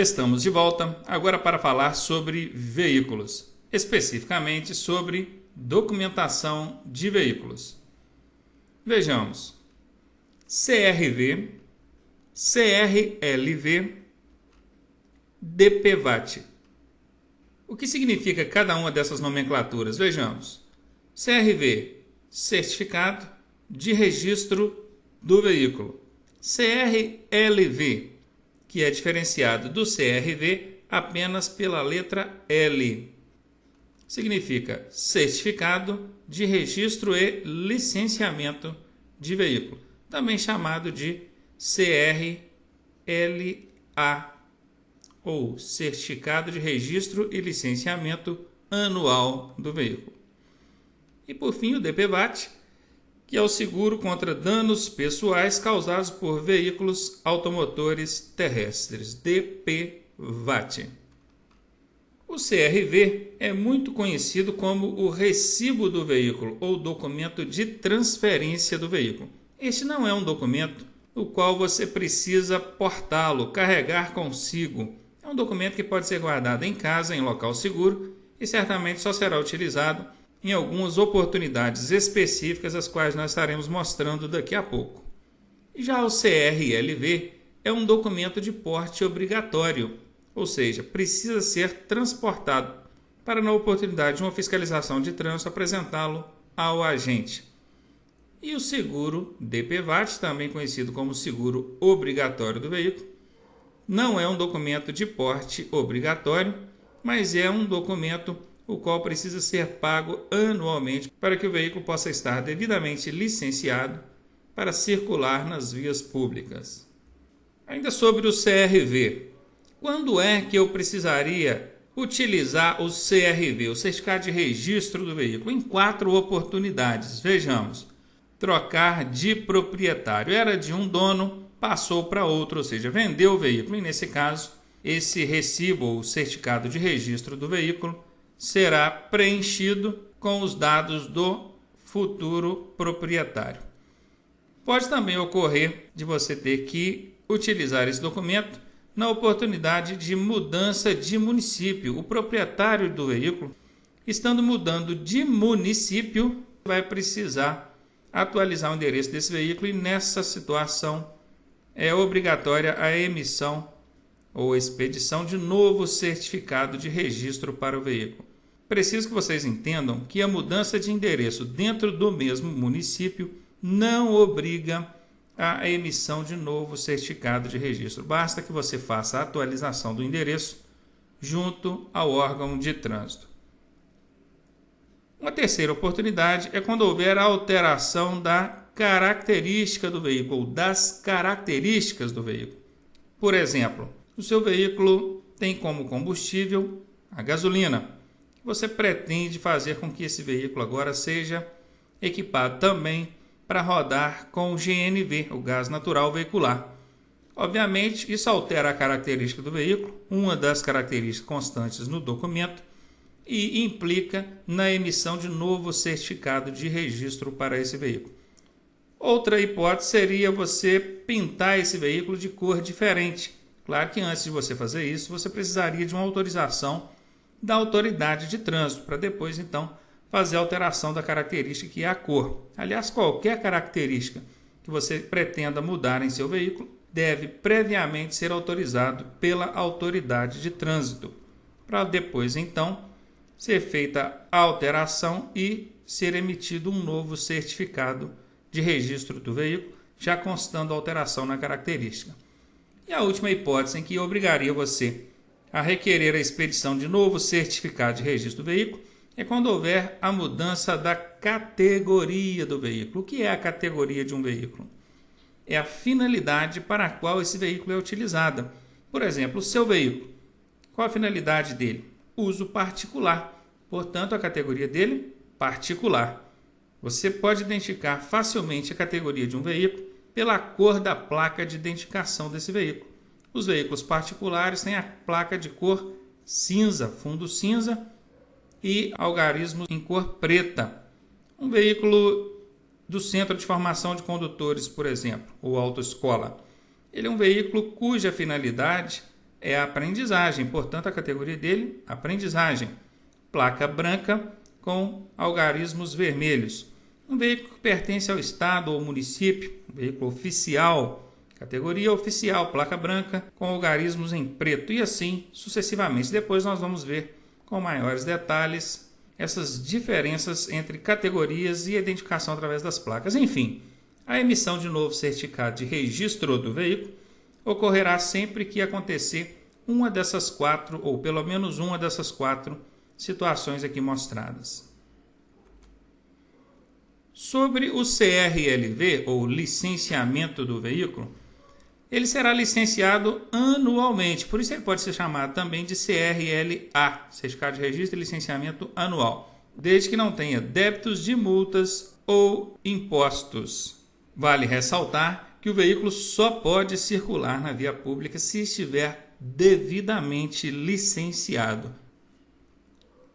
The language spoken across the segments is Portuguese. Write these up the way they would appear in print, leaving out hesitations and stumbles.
Estamos de volta agora para falar sobre veículos, especificamente sobre documentação de veículos. Vejamos: CRV, CRLV, DPVAT. O que significa cada uma dessas nomenclaturas? Vejamos: CRV, Certificado de Registro do Veículo. CRLV, que é diferenciado do CRV apenas pela letra L. Significa Certificado de Registro e Licenciamento de Veículo, também chamado de CRLA, ou Certificado de Registro e Licenciamento Anual do Veículo. E por fim o DPVAT, que é o seguro contra danos pessoais causados por veículos automotores terrestres, DPVAT. O CRV é muito conhecido como o recibo do veículo ou documento de transferência do veículo. Este não é um documento no qual você precisa portá-lo, carregar consigo. É um documento que pode ser guardado em casa, em local seguro, e certamente só será utilizado em algumas oportunidades específicas, as quais nós estaremos mostrando daqui a pouco. Já o CRLV é um documento de porte obrigatório, ou seja, precisa ser transportado para, na oportunidade de uma fiscalização de trânsito, apresentá-lo ao agente. E o seguro DPVAT, também conhecido como seguro obrigatório do veículo, não é um documento de porte obrigatório, mas é um documento o qual precisa ser pago anualmente para que o veículo possa estar devidamente licenciado para circular nas vias públicas. Ainda sobre o CRV, quando é que eu precisaria utilizar o CRV, o Certificado de Registro do Veículo? Em 4 oportunidades. Vejamos: trocar de proprietário, era de um dono, passou para outro, ou seja, vendeu o veículo, e nesse caso, esse recibo ou certificado de registro do veículo será preenchido com os dados do futuro proprietário. Pode também ocorrer de você ter que utilizar esse documento na oportunidade de mudança de município. O proprietário do veículo, estando mudando de município, vai precisar atualizar o endereço desse veículo, e nessa situação é obrigatória a emissão ou expedição de novo certificado de registro para o veículo. Preciso que vocês entendam que a mudança de endereço dentro do mesmo município não obriga a emissão de novo certificado de registro. Basta que você faça a atualização do endereço junto ao órgão de trânsito. Uma terceira oportunidade é quando houver a alteração da característica do veículo, ou das características do veículo. Por exemplo, o seu veículo tem como combustível a gasolina. Você pretende fazer com que esse veículo agora seja equipado também para rodar com o GNV, o gás natural veicular. Obviamente, isso altera a característica do veículo, uma das características constantes no documento, e implica na emissão de novo certificado de registro para esse veículo. Outra hipótese seria você pintar esse veículo de cor diferente. Claro que antes de você fazer isso, você precisaria de uma autorização da autoridade de trânsito, para depois então fazer a alteração da característica, que é a cor. Aliás, qualquer característica que você pretenda mudar em seu veículo deve previamente ser autorizado pela autoridade de trânsito, para depois então ser feita a alteração e ser emitido um novo certificado de registro do veículo, já constando a alteração na característica. E a última hipótese em que obrigaria você a requerer a expedição de novo certificado de registro do veículo é quando houver a mudança da categoria do veículo. O que é a categoria de um veículo? É a finalidade para a qual esse veículo é utilizado. Por exemplo, o seu veículo. Qual a finalidade dele? Uso particular. Portanto, a categoria dele, particular. Você pode identificar facilmente a categoria de um veículo pela cor da placa de identificação desse veículo. Os veículos particulares têm a placa de cor cinza, fundo cinza, e algarismos em cor preta. Um veículo do Centro de Formação de Condutores, por exemplo, ou autoescola, ele é um veículo cuja finalidade é a aprendizagem, portanto a categoria dele, aprendizagem. Placa branca com algarismos vermelhos. Um veículo que pertence ao estado ou município, um veículo oficial, categoria oficial, placa branca com algarismos em preto e assim sucessivamente. Depois nós vamos ver com maiores detalhes essas diferenças entre categorias e identificação através das placas. Enfim, a emissão de novo certificado de registro do veículo ocorrerá sempre que acontecer uma dessas quatro, ou pelo menos uma dessas quatro situações aqui mostradas. Sobre o CRLV, ou licenciamento do veículo, ele será licenciado anualmente, por isso ele pode ser chamado também de CRLA, Certificado de Registro e Licenciamento Anual, desde que não tenha débitos de multas ou impostos. Vale ressaltar que o veículo só pode circular na via pública se estiver devidamente licenciado.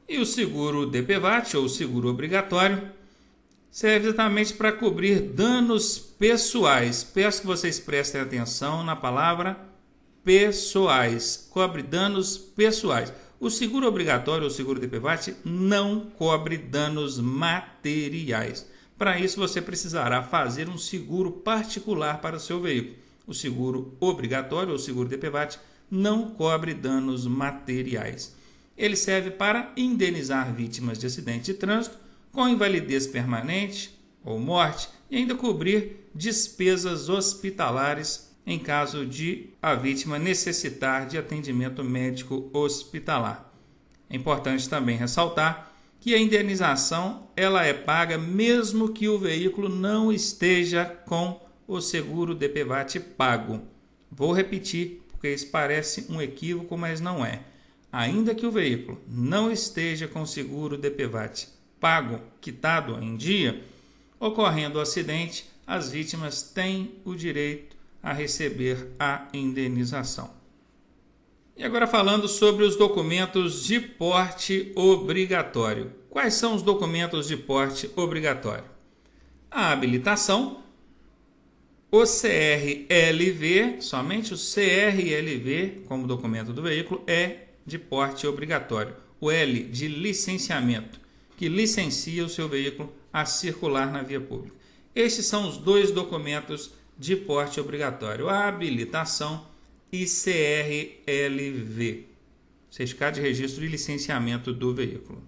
E o seguro DPVAT, ou seguro obrigatório, serve exatamente para cobrir danos pessoais. Peço que vocês prestem atenção na palavra pessoais. Cobre danos pessoais. O seguro obrigatório ou seguro DPVAT não cobre danos materiais. Para isso, você precisará fazer um seguro particular para o seu veículo. O seguro obrigatório ou seguro DPVAT não cobre danos materiais. Ele serve para indenizar vítimas de acidente de trânsito com invalidez permanente ou morte e ainda cobrir despesas hospitalares em caso de a vítima necessitar de atendimento médico hospitalar. É importante também ressaltar que a indenização ela é paga mesmo que o veículo não esteja com o seguro DPVAT pago. Vou repetir, porque isso parece um equívoco, mas não é. Ainda que o veículo não esteja com o seguro DPVAT pago, quitado em dia, ocorrendo o acidente, as vítimas têm o direito a receber a indenização. E agora falando sobre os documentos de porte obrigatório. Quais são os documentos de porte obrigatório? A habilitação, o CRLV, somente o CRLV como documento do veículo é de porte obrigatório. O L de licenciamento, que licencia o seu veículo a circular na via pública. Estes são os dois documentos de porte obrigatório, a habilitação e CRLV, Certificado de Registro e Licenciamento do Veículo.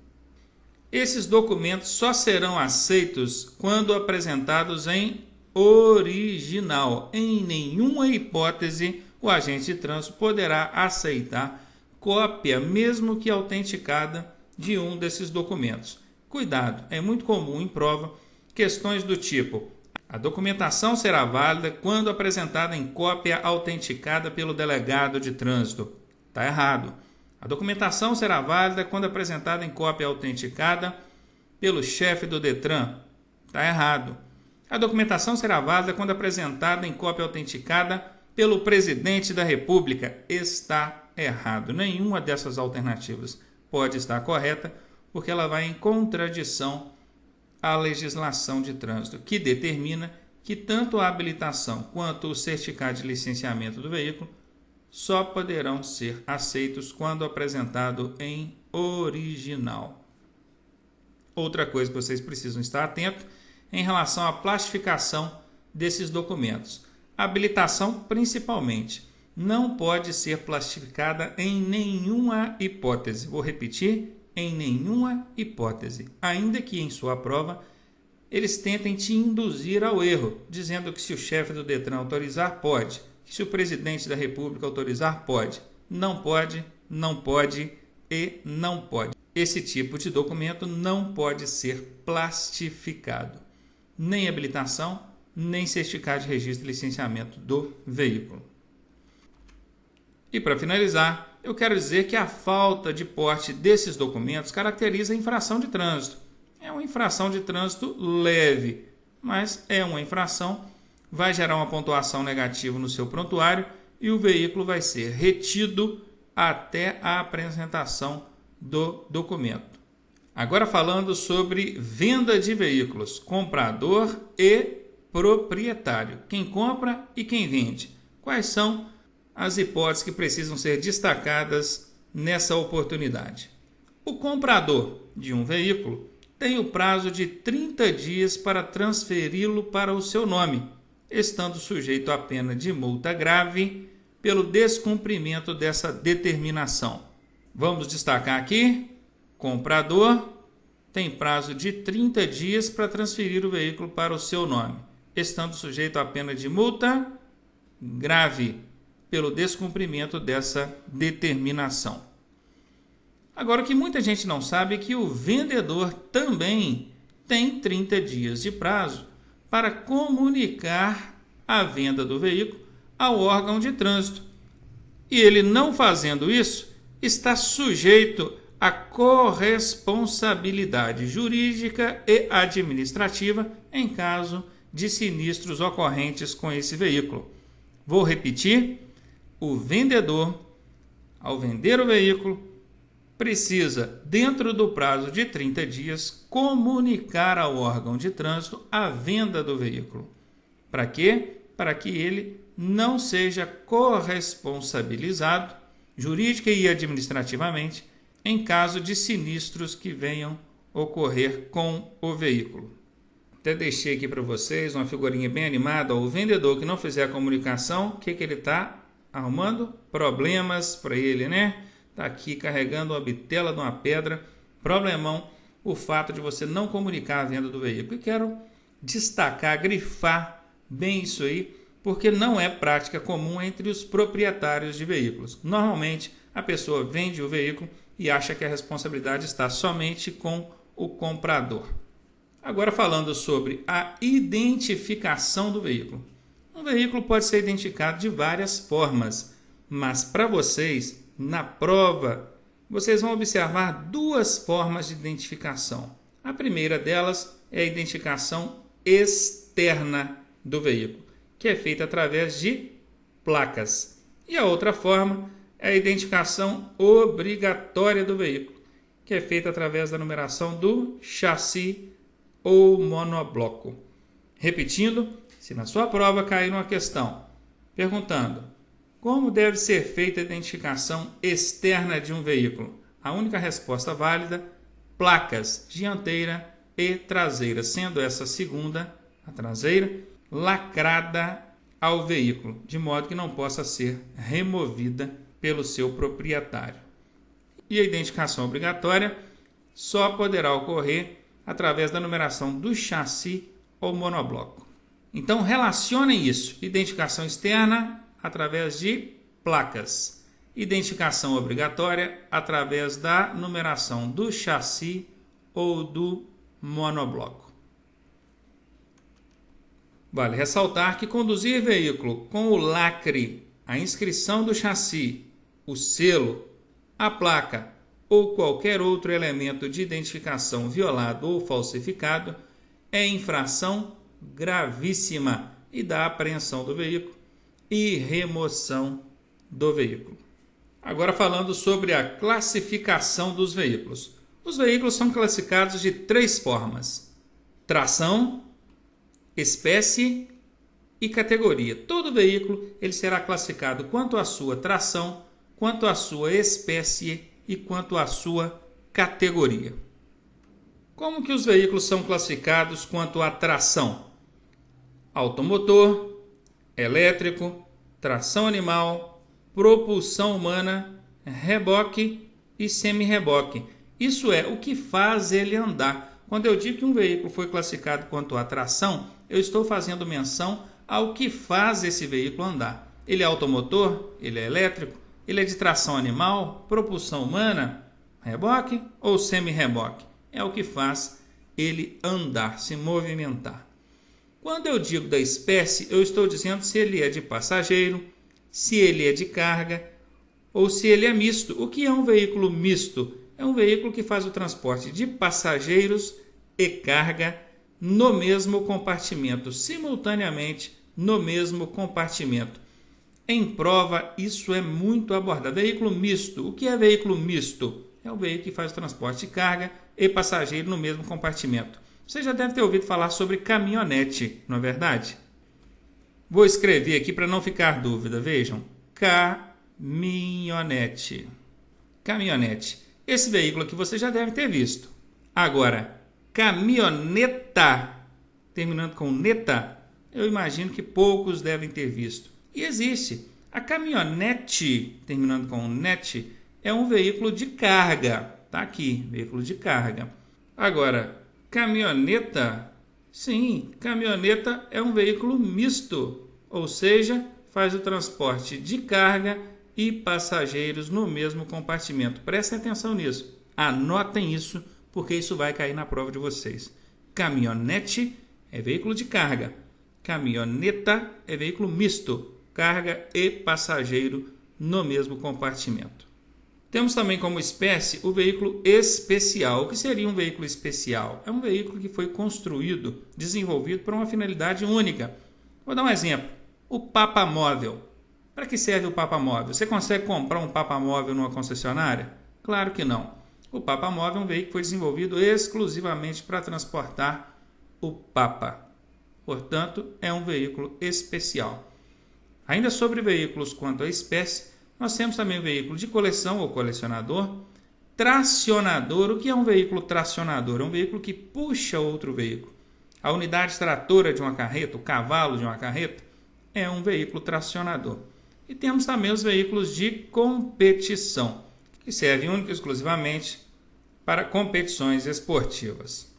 Esses documentos só serão aceitos quando apresentados em original. Em nenhuma hipótese o agente de trânsito poderá aceitar cópia, mesmo que autenticada, de um desses documentos. Cuidado, é muito comum em prova questões do tipo: a documentação será válida quando apresentada em cópia autenticada pelo delegado de trânsito. Está errado. A documentação será válida quando apresentada em cópia autenticada pelo chefe do Detran. Está errado. A documentação será válida quando apresentada em cópia autenticada pelo presidente da República. Está errado. Nenhuma dessas alternativas pode estar correta, porque ela vai em contradição à legislação de trânsito, que determina que tanto a habilitação quanto o certificado de licenciamento do veículo só poderão ser aceitos quando apresentado em original. Outra coisa que vocês precisam estar atentos em relação à plastificação desses documentos. A habilitação, principalmente, não pode ser plastificada em nenhuma hipótese. Vou repetir, em nenhuma hipótese. Ainda que em sua prova eles tentem te induzir ao erro, dizendo que se o chefe do Detran autorizar, pode. Que se o presidente da República autorizar, pode. Não pode, não pode e não pode. Esse tipo de documento não pode ser plastificado. Nem habilitação, nem certificado de registro e licenciamento do veículo. E para finalizar, eu quero dizer que a falta de porte desses documentos caracteriza a infração de trânsito. É uma infração de trânsito leve, mas é uma infração, vai gerar uma pontuação negativa no seu prontuário e o veículo vai ser retido até a apresentação do documento. Agora falando sobre venda de veículos, comprador e proprietário. Quem compra e quem vende. Quais são as hipóteses que precisam ser destacadas nessa oportunidade. O comprador de um veículo tem o prazo de 30 dias para transferi-lo para o seu nome, estando sujeito à pena de multa grave pelo descumprimento dessa determinação. Vamos destacar aqui: comprador tem prazo de 30 dias para transferir o veículo para o seu nome, estando sujeito à pena de multa grave pelo descumprimento dessa determinação. Agora, o que muita gente não sabe é que o vendedor também tem 30 dias de prazo para comunicar a venda do veículo ao órgão de trânsito. E ele, não fazendo isso, está sujeito à corresponsabilidade jurídica e administrativa em caso de sinistros ocorrentes com esse veículo. Vou repetir: o vendedor, ao vender o veículo, precisa, dentro do prazo de 30 dias, comunicar ao órgão de trânsito a venda do veículo. Para quê? Para que ele não seja corresponsabilizado jurídica e administrativamente em caso de sinistros que venham ocorrer com o veículo. Até deixei aqui para vocês uma figurinha bem animada. O vendedor que não fizer a comunicação, o que ele está arrumando? Problemas para ele, né? Está aqui carregando uma bitela de uma pedra. Problemão o fato de você não comunicar a venda do veículo. E quero destacar, grifar bem isso aí, porque não é prática comum entre os proprietários de veículos. Normalmente, a pessoa vende o veículo e acha que a responsabilidade está somente com o comprador. Agora, falando sobre a identificação do veículo. Um veículo pode ser identificado de várias formas, mas para vocês, na prova, vocês vão observar duas formas de identificação. A primeira delas é a identificação externa do veículo, que é feita através de placas. E a outra forma é a identificação obrigatória do veículo, que é feita através da numeração do chassi ou monobloco. Repetindo, se na sua prova cair uma questão perguntando como deve ser feita a identificação externa de um veículo, a única resposta válida: placas dianteira e traseira, sendo essa segunda, a traseira, lacrada ao veículo, de modo que não possa ser removida pelo seu proprietário. E a identificação obrigatória só poderá ocorrer através da numeração do chassi ou monobloco. Então, relacionem isso: identificação externa através de placas, identificação obrigatória através da numeração do chassi ou do monobloco. Vale ressaltar que conduzir veículo com o lacre, a inscrição do chassi, o selo, a placa ou qualquer outro elemento de identificação violado ou falsificado é infração gravíssima e dá apreensão do veículo e remoção do veículo. Agora, falando sobre a classificação dos veículos. Os veículos são classificados de três formas: tração, espécie e categoria. Todo veículo ele será classificado quanto à sua tração, quanto à sua espécie e quanto à sua categoria. Como que os veículos são classificados quanto à tração? Automotor, elétrico, tração animal, propulsão humana, reboque e semi-reboque. Isso é o que faz ele andar. Quando eu digo que um veículo foi classificado quanto à tração, eu estou fazendo menção ao que faz esse veículo andar. Ele é automotor? Ele é elétrico? Ele é de tração animal, propulsão humana, reboque ou semi-reboque? É o que faz ele andar, se movimentar. Quando eu digo da espécie, eu estou dizendo se ele é de passageiro, se ele é de carga ou se ele é misto. O que é um veículo misto? É um veículo que faz o transporte de passageiros e carga no mesmo compartimento, simultaneamente no mesmo compartimento. Em prova, isso é muito abordado. Veículo misto. O que é veículo misto? É o veículo que faz o transporte de carga e passageiro no mesmo compartimento. Você já deve ter ouvido falar sobre caminhonete, não é verdade? Vou escrever aqui para não ficar dúvida. Vejam: caminhonete. Caminhonete. Esse veículo aqui você já deve ter visto. Agora, caminhoneta, terminando com neta, eu imagino que poucos devem ter visto. E existe. A caminhonete, terminando com net, é um veículo de carga. Está aqui, veículo de carga. Agora, caminhoneta, sim, caminhoneta é um veículo misto, ou seja, faz o transporte de carga e passageiros no mesmo compartimento. Prestem atenção nisso. Anotem isso, porque isso vai cair na prova de vocês. Caminhonete é veículo de carga. Caminhoneta é veículo misto, carga e passageiro no mesmo compartimento. Temos também como espécie o veículo especial. O que seria um veículo especial? É um veículo que foi construído, desenvolvido para uma finalidade única. Vou dar um exemplo. O papamóvel. Para que serve o papamóvel? Você consegue comprar um papamóvel numa concessionária? Claro que não. O papamóvel é um veículo que foi desenvolvido exclusivamente para transportar o papa. Portanto, é um veículo especial. Ainda sobre veículos quanto à espécie, nós temos também o veículo de coleção ou colecionador, tracionador. O que é um veículo tracionador? É um veículo que puxa outro veículo. A unidade tratora de uma carreta, o cavalo de uma carreta, é um veículo tracionador. E temos também os veículos de competição, que servem única e exclusivamente para competições esportivas.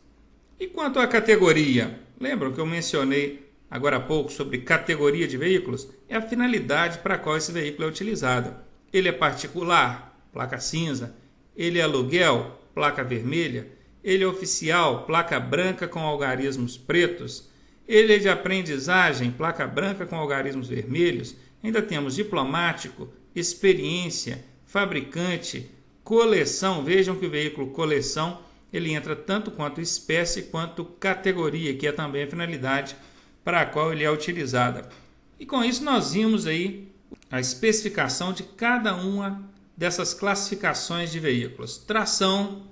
E quanto à categoria? Lembram que eu mencionei agora há pouco sobre categoria de veículos? É a finalidade para a qual esse veículo é utilizado. Ele é particular, placa cinza. Ele é aluguel, placa vermelha. Ele é oficial, placa branca com algarismos pretos. Ele é de aprendizagem, placa branca com algarismos vermelhos. Ainda temos diplomático, experiência, fabricante, coleção. Vejam que o veículo coleção ele entra tanto quanto espécie quanto categoria, que é também a finalidade para a qual ele é utilizado. E com isso nós vimos aí a especificação de cada uma dessas classificações de veículos: tração,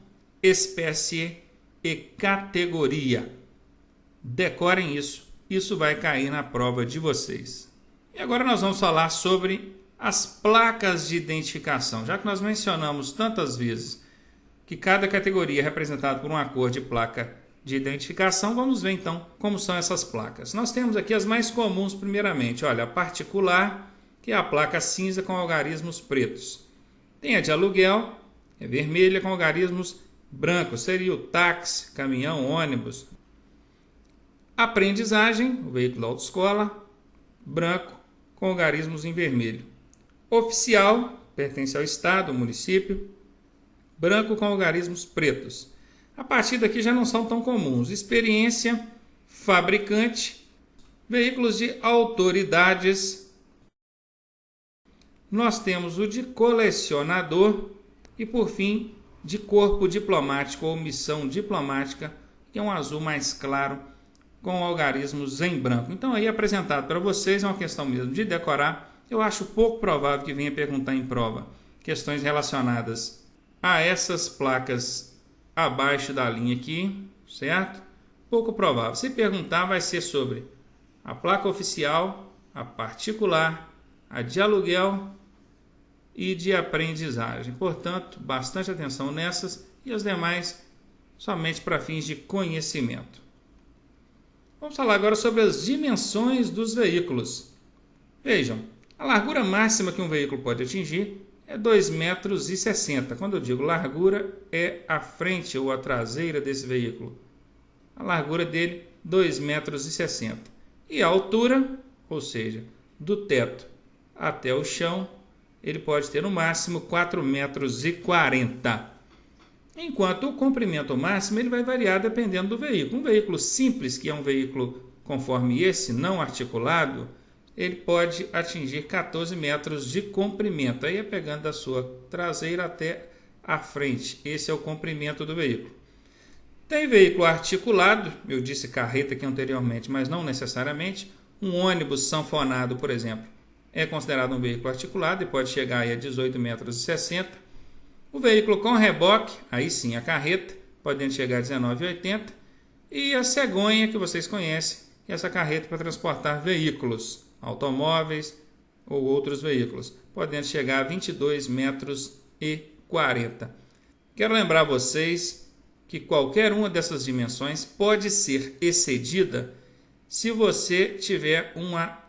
espécie e categoria. Decorem isso, isso vai cair na prova de vocês. E agora nós vamos falar sobre as placas de identificação. Já que nós mencionamos tantas vezes que cada categoria é representada por uma cor de placa de identificação, vamos ver então como são essas placas. Nós temos aqui as mais comuns primeiramente. Olha, a particular, que é a placa cinza com algarismos pretos. Tem a de aluguel, é vermelha com algarismos brancos, seria o táxi, caminhão, ônibus. Aprendizagem, o veículo da autoescola, branco com algarismos em vermelho. Oficial, pertence ao estado, ao município, branco com algarismos pretos. A partir daqui já não são tão comuns. Experiência, fabricante, veículos de autoridades. Nós temos o de colecionador e, por fim, de corpo diplomático ou missão diplomática, que é um azul mais claro com algarismos em branco. Então, aí apresentado para vocês, é uma questão mesmo de decorar. Eu acho pouco provável que venha perguntar em prova questões relacionadas a essas placas abaixo da linha aqui, certo? Pouco provável. Se perguntar, vai ser sobre a placa oficial, a particular, a de aluguel e de aprendizagem. Portanto, bastante atenção nessas e as demais somente para fins de conhecimento. Vamos falar agora sobre as dimensões dos veículos. Vejam, a largura máxima que um veículo pode atingir é 2,60 metros. Quando eu digo largura, é a frente ou a traseira desse veículo. A largura dele, 2,60 metros. E a altura, ou seja, do teto até o chão, ele pode ter no máximo 4,40 metros. Enquanto o comprimento máximo ele vai variar dependendo do veículo. Um veículo simples, que é um veículo conforme esse, não articulado, ele pode atingir 14 metros de comprimento. Aí é pegando da sua traseira até a frente. Esse é o comprimento do veículo. Tem veículo articulado, eu disse carreta aqui anteriormente, mas não necessariamente. Um ônibus sanfonado, por exemplo, é considerado um veículo articulado e pode chegar aí a 18,60 metros. O veículo com reboque, aí sim a carreta, pode chegar a 19,80. E a cegonha, que vocês conhecem, é essa carreta para transportar veículos, automóveis, ou outros veículos, podendo chegar a 22,40 metros. Quero lembrar vocês que qualquer uma dessas dimensões pode ser excedida se você tiver uma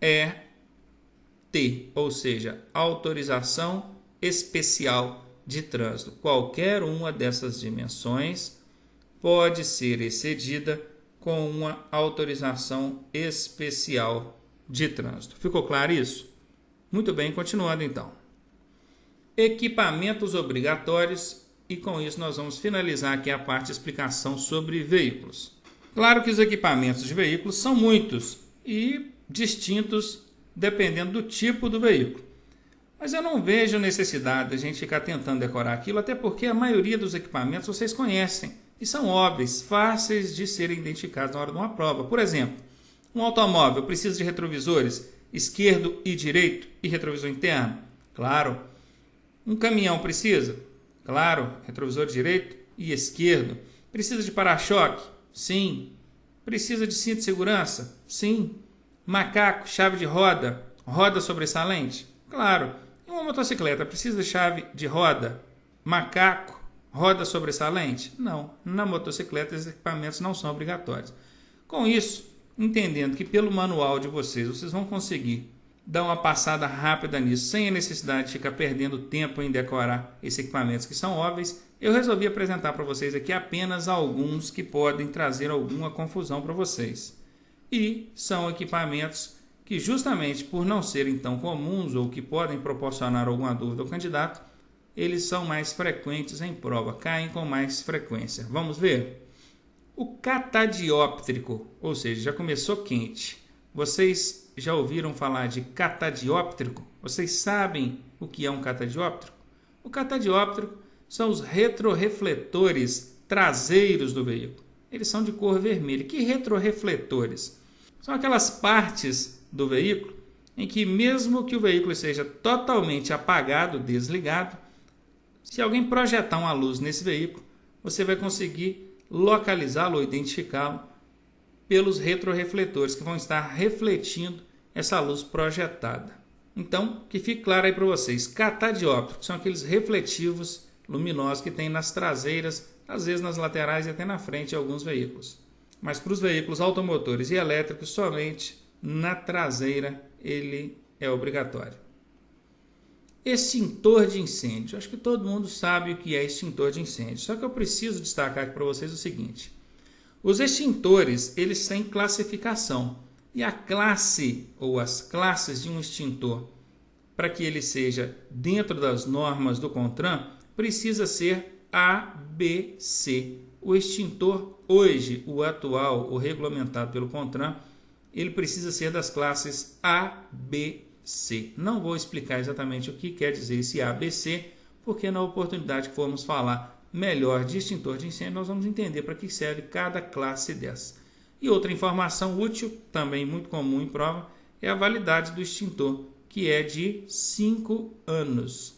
AET, ou seja, autorização especial de trânsito. Qualquer uma dessas dimensões pode ser excedida com uma autorização especial de trânsito. Ficou claro isso? Muito bem, continuando então. Equipamentos obrigatórios, e com isso nós vamos finalizar aqui a parte de explicação sobre veículos. Claro que os equipamentos de veículos são muitos e distintos dependendo do tipo do veículo. Mas eu não vejo necessidade de a gente ficar tentando decorar aquilo, até porque a maioria dos equipamentos vocês conhecem e são óbvios, fáceis de serem identificados na hora de uma prova. Por exemplo, um automóvel precisa de retrovisores esquerdo e direito e retrovisor interno? Claro. Um caminhão precisa? Claro, retrovisor direito e esquerdo. Precisa de para-choque? Sim. Precisa de cinto de segurança? Sim. Macaco, chave de roda, roda sobressalente? Claro. E uma motocicleta precisa de chave de roda, macaco, roda sobressalente? Não. Na motocicleta esses equipamentos não são obrigatórios. Com isso, entendendo que pelo manual de vocês vão conseguir dar uma passada rápida nisso, sem a necessidade de ficar perdendo tempo em decorar esses equipamentos que são óbvios, eu resolvi apresentar para vocês aqui apenas alguns que podem trazer alguma confusão para vocês. E são equipamentos que, justamente por não serem tão comuns ou que podem proporcionar alguma dúvida ao candidato, eles são mais frequentes em prova, caem com mais frequência. Vamos ver? O catadióptrico, ou seja, já começou quente. Vocês já ouviram falar de catadióptrico? Vocês sabem o que é um catadióptrico? O catadióptrico são os retrorefletores traseiros do veículo. Eles são de cor vermelha. Que retrorefletores? São aquelas partes do veículo em que, mesmo que o veículo seja totalmente apagado, desligado, se alguém projetar uma luz nesse veículo, você vai conseguir localizá-lo ou identificá-lo pelos retrorefletores que vão estar refletindo essa luz projetada. Então, que fique claro aí para vocês, catadióptricos são aqueles refletivos luminosos que tem nas traseiras, às vezes nas laterais e até na frente de alguns veículos. Mas para os veículos automotores e elétricos, somente na traseira ele é obrigatório. Extintor de incêndio. Acho que todo mundo sabe o que é extintor de incêndio. Só que eu preciso destacar aqui para vocês o seguinte. Os extintores, eles têm classificação. E a classe ou as classes de um extintor, para que ele seja dentro das normas do CONTRAN, precisa ser A, B, C. O extintor hoje, o atual, o regulamentado pelo CONTRAN, ele precisa ser das classes A, B, C. Não vou explicar exatamente o que quer dizer esse A, B, C, porque na oportunidade que formos falar melhor de extintor de incêndio, nós vamos entender para que serve cada classe dessa. E outra informação útil, também muito comum em prova, é a validade do extintor, que é de 5 anos.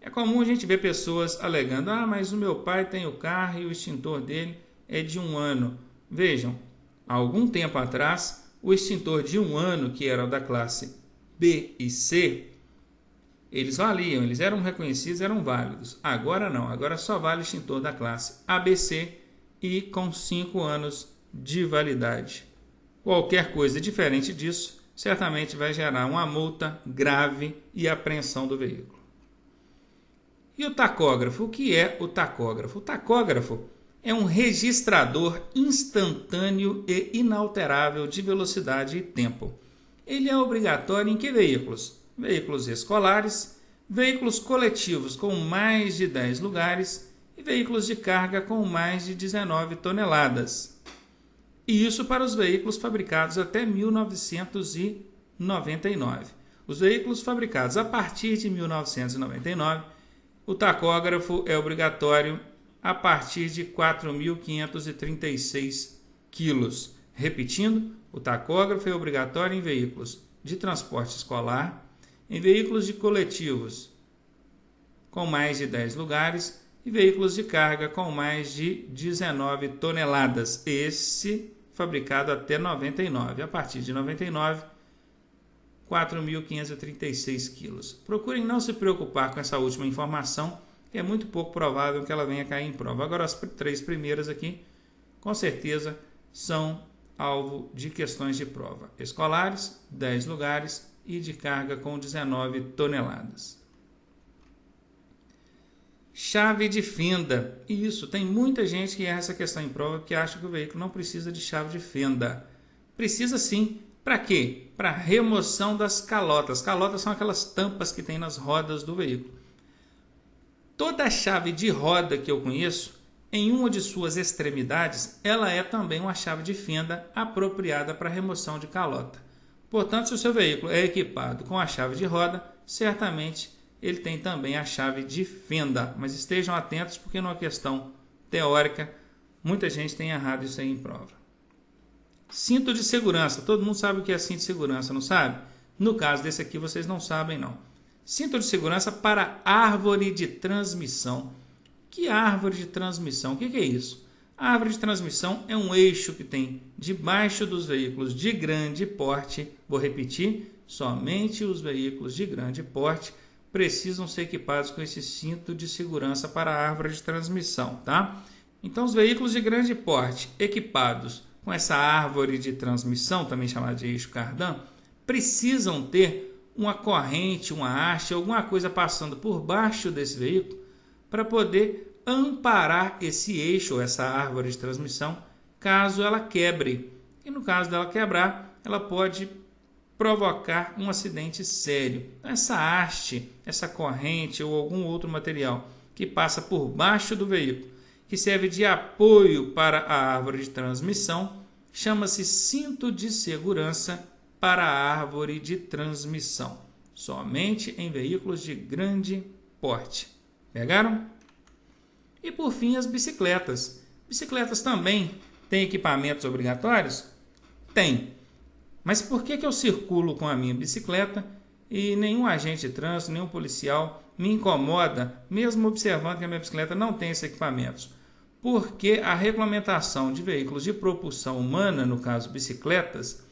É comum a gente ver pessoas alegando, mas o meu pai tem o carro e o extintor dele é de 1 ano. Vejam, há algum tempo atrás, o extintor de 1 ano, que era da classe B e C, eles valiam, eles eram reconhecidos, eram válidos. Agora não, agora só vale o extintor da classe ABC e com 5 anos de validade. Qualquer coisa diferente disso, certamente vai gerar uma multa grave e apreensão do veículo. E o tacógrafo? O que é o tacógrafo? O tacógrafo é um registrador instantâneo e inalterável de velocidade e tempo. Ele é obrigatório em que veículos? Veículos escolares, veículos coletivos com mais de 10 lugares e veículos de carga com mais de 19 toneladas. E isso para os veículos fabricados até 1999. Os veículos fabricados a partir de 1999, o tacógrafo é obrigatório a partir de 4.536 quilos. Repetindo, o tacógrafo é obrigatório em veículos de transporte escolar, em veículos de coletivos com mais de 10 lugares e veículos de carga com mais de 19 toneladas. Esse fabricado até 99. A partir de 99, 4.536 quilos. Procurem não se preocupar com essa última informação, que é muito pouco provável que ela venha cair em prova. Agora, as 3 primeiras aqui, com certeza, são alvo de questões de prova. Escolares, 10 lugares, e de carga com 19 toneladas. Chave de fenda. Isso, tem muita gente que erra essa questão em prova porque acha que o veículo não precisa de chave de fenda. Precisa sim. Para quê? Para remoção das calotas. Calotas são aquelas tampas que tem nas rodas do veículo. Toda chave de roda que eu conheço, em uma de suas extremidades, ela é também uma chave de fenda apropriada para remoção de calota. Portanto, se o seu veículo é equipado com a chave de roda, certamente ele tem também a chave de fenda. Mas estejam atentos porque numa questão teórica, muita gente tem errado isso aí em prova. Cinto de segurança. Todo mundo sabe o que é cinto de segurança, não sabe? No caso desse aqui, vocês não sabem, não. Cinto de segurança para árvore de transmissão. Que árvore de transmissão? O que é isso? A árvore de transmissão é um eixo que tem debaixo dos veículos de grande porte. Vou repetir, somente os veículos de grande porte precisam ser equipados com esse cinto de segurança para a árvore de transmissão, tá? Então, os veículos de grande porte equipados com essa árvore de transmissão, também chamada de eixo cardan, precisam ter uma corrente, uma haste, alguma coisa passando por baixo desse veículo para poder amparar esse eixo, essa árvore de transmissão, caso ela quebre. E no caso dela quebrar, ela pode provocar um acidente sério. Essa haste, essa corrente ou algum outro material que passa por baixo do veículo, que serve de apoio para a árvore de transmissão, chama-se cinto de segurança para a árvore de transmissão, somente em veículos de grande porte. Pegaram? E por fim, as bicicletas. Bicicletas também têm equipamentos obrigatórios? Tem. Mas por que eu circulo com a minha bicicleta e nenhum agente de trânsito, nenhum policial me incomoda, mesmo observando que a minha bicicleta não tem esses equipamentos? Porque a regulamentação de veículos de propulsão humana, no caso bicicletas,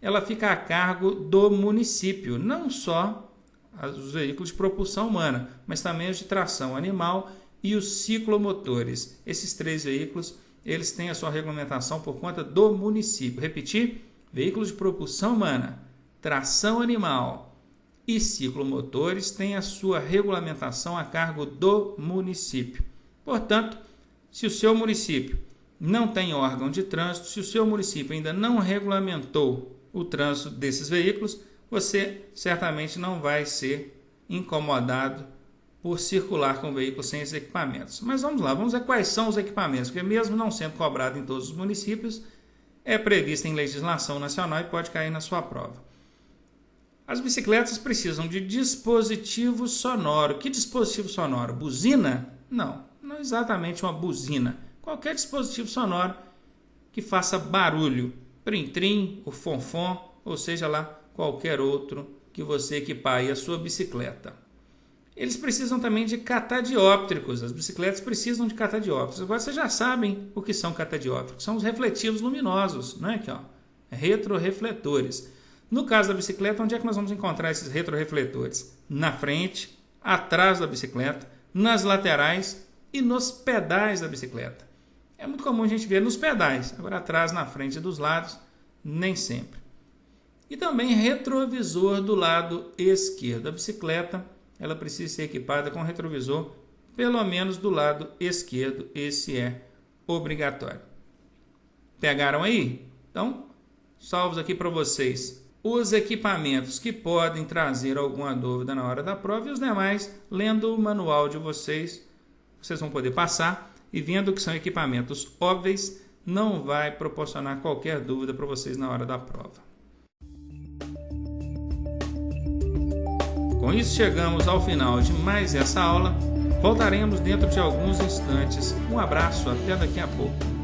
ela fica a cargo do município, não só os veículos de propulsão humana, mas também os de tração animal e os ciclomotores. Esses 3 veículos, eles têm a sua regulamentação por conta do município. Repetir, veículos de propulsão humana, tração animal e ciclomotores têm a sua regulamentação a cargo do município. Portanto, se o seu município não tem órgão de trânsito, se o seu município ainda não regulamentou o trânsito desses veículos, você certamente não vai ser incomodado por circular com o veículo sem esses equipamentos. Mas vamos lá, vamos ver quais são os equipamentos, porque mesmo não sendo cobrado em todos os municípios, é previsto em legislação nacional e pode cair na sua prova. As bicicletas precisam de dispositivo sonoro. Que dispositivo sonoro? Buzina? Não exatamente uma buzina. Qualquer dispositivo sonoro que faça barulho. Trim-trim, o fonfon, ou seja lá, qualquer outro que você equipar aí a sua bicicleta. Eles precisam também de catadióptricos. As bicicletas precisam de catadióptricos. Agora vocês já sabem o que são catadióptricos. São os refletivos luminosos, né? Aqui, ó, retrorefletores. No caso da bicicleta, onde é que nós vamos encontrar esses retrorefletores? Na frente, atrás da bicicleta, nas laterais e nos pedais da bicicleta. É muito comum a gente ver nos pedais. Agora atrás, na frente e dos lados, nem sempre. E também retrovisor do lado esquerdo. A bicicleta, ela precisa ser equipada com retrovisor, pelo menos do lado esquerdo. Esse é obrigatório. Pegaram aí? Então, salvos aqui para vocês os equipamentos que podem trazer alguma dúvida na hora da prova e os demais, lendo o manual de vocês, vocês vão poder passar e vendo que são equipamentos óbvios, não vai proporcionar qualquer dúvida para vocês na hora da prova. Com isso, chegamos ao final de mais essa aula. Voltaremos dentro de alguns instantes. Um abraço, até daqui a pouco.